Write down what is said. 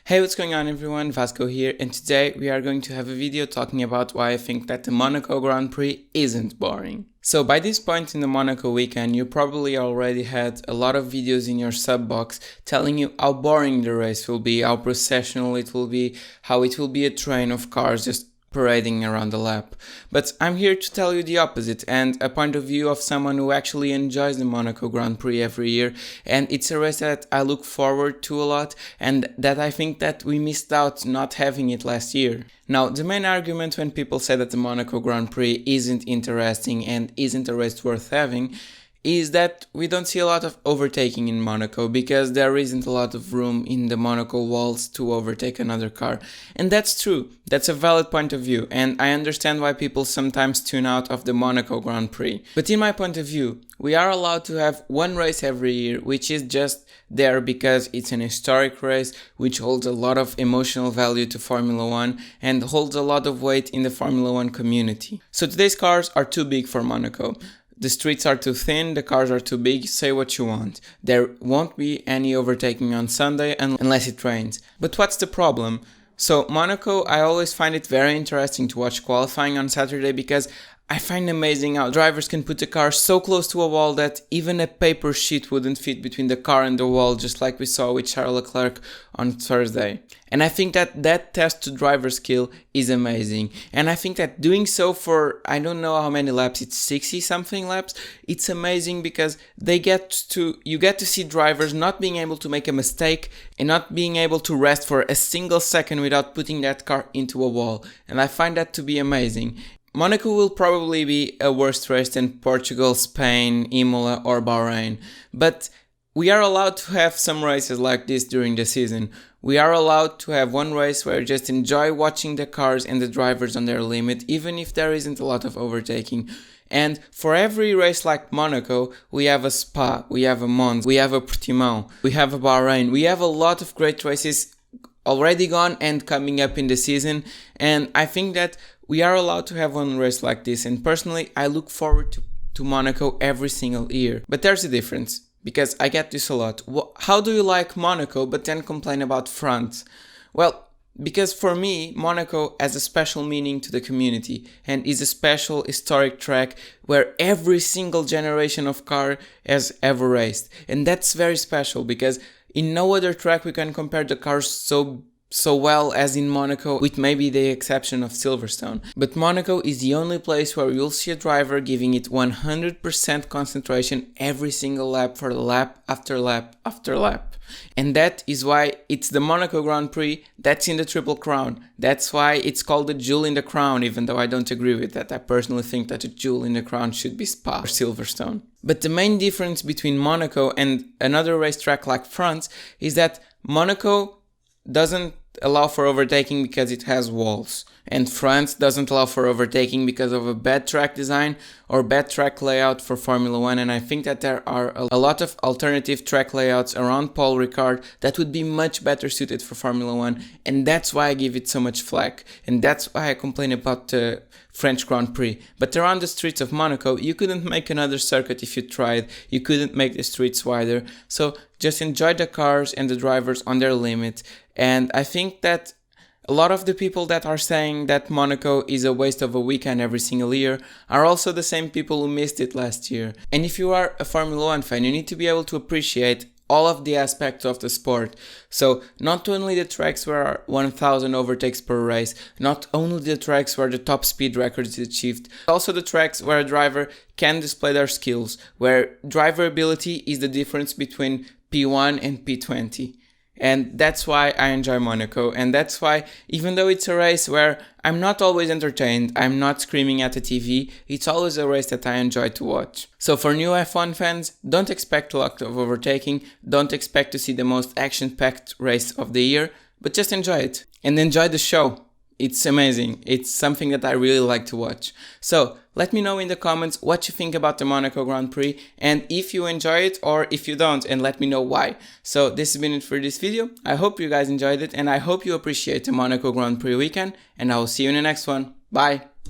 Hey, what's going on everyone, Vasco here, and today we are going to have a video talking about why I think that the Monaco Grand Prix isn't boring. So by this point in the Monaco weekend, you probably already had a lot of videos in your sub box telling you how boring the race will be, how processional it will be, how it will be a train of cars just parading around the lap. But I'm here to tell you the opposite and a point of view of someone who actually enjoys the Monaco Grand Prix every year, and it's a race that I look forward to a lot and that I think that we missed out not having it last year. Now, the main argument when people say that the Monaco Grand Prix isn't interesting and isn't a race worth having is that we don't see a lot of overtaking in Monaco because there isn't a lot of room in the Monaco walls to overtake another car. And that's true, that's a valid point of view, and I understand why people sometimes tune out of the Monaco Grand Prix. But in my point of view, we are allowed to have one race every year, which is just there because it's an historic race which holds a lot of emotional value to Formula 1 and holds a lot of weight in the Formula 1 community. So today's cars are too big for Monaco. The streets are too thin, the cars are too big, say what you want. There won't be any overtaking on Sunday unless it rains. But what's the problem? So Monaco, I always find it very interesting to watch qualifying on Saturday because I find amazing how drivers can put the car so close to a wall that even a paper sheet wouldn't fit between the car and the wall, just like we saw with Charles Leclerc on Thursday. And I think that test to driver skill is amazing. And I think that doing so for, I don't know how many laps, it's 60 something laps, it's amazing because you get to see drivers not being able to make a mistake and not being able to rest for a single second without putting that car into a wall. And I find that to be amazing. Monaco will probably be a worse race than Portugal, Spain, Imola or Bahrain, but we are allowed to have some races like this during the season. We are allowed to have one race where you just enjoy watching the cars and the drivers on their limit, even if there isn't a lot of overtaking. And for every race like Monaco, we have a Spa, we have a Monza, we have a Portimão, we have a Bahrain, we have a lot of great races already gone and coming up in the season, and I think that we are allowed to have one race like this, and personally I look forward to Monaco every single year. But there's a difference, because I get this a lot. How do you like Monaco but then complain about France? Well, because for me, Monaco has a special meaning to the community and is a special historic track where every single generation of car has ever raced. And that's very special because in no other track we can compare the cars so well as in Monaco, with maybe the exception of Silverstone. But Monaco is the only place where you'll see a driver giving it 100% concentration every single lap for lap after lap after lap. And that is why it's the Monaco Grand Prix that's in the Triple Crown. That's why it's called the jewel in the crown, even though I don't agree with that. I personally think that a jewel in the crown should be Spa or Silverstone. But the main difference between Monaco and another racetrack like France is that Monaco doesn't allow for overtaking because it has walls, and France doesn't allow for overtaking because of a bad track design or bad track layout for Formula 1, and I think that there are a lot of alternative track layouts around Paul Ricard that would be much better suited for Formula 1, and that's why I give it so much flack, and that's why I complain about the French Grand Prix. But around the streets of Monaco, you couldn't make another circuit if you tried, you couldn't make the streets wider, so just enjoy the cars and the drivers on their limit. And I think that a lot of the people that are saying that Monaco is a waste of a weekend every single year are also the same people who missed it last year. And if you are a Formula 1 fan, you need to be able to appreciate all of the aspects of the sport. So not only the tracks where are 1000 overtakes per race, not only the tracks where the top speed record is achieved, also the tracks where a driver can display their skills, where driver ability is the difference between P1 and P20. And that's why I enjoy Monaco, and that's why, even though it's a race where I'm not always entertained, I'm not screaming at the TV, it's always a race that I enjoy to watch. So for new F1 fans, don't expect a lot of overtaking, don't expect to see the most action-packed race of the year, but just enjoy it. And enjoy the show. It's amazing. It's something that I really like to watch. So let me know in the comments what you think about the Monaco Grand Prix and if you enjoy it or if you don't, and let me know why. So this has been it for this video. I hope you guys enjoyed it and I hope you appreciate the Monaco Grand Prix weekend, and I will see you in the next one. Bye!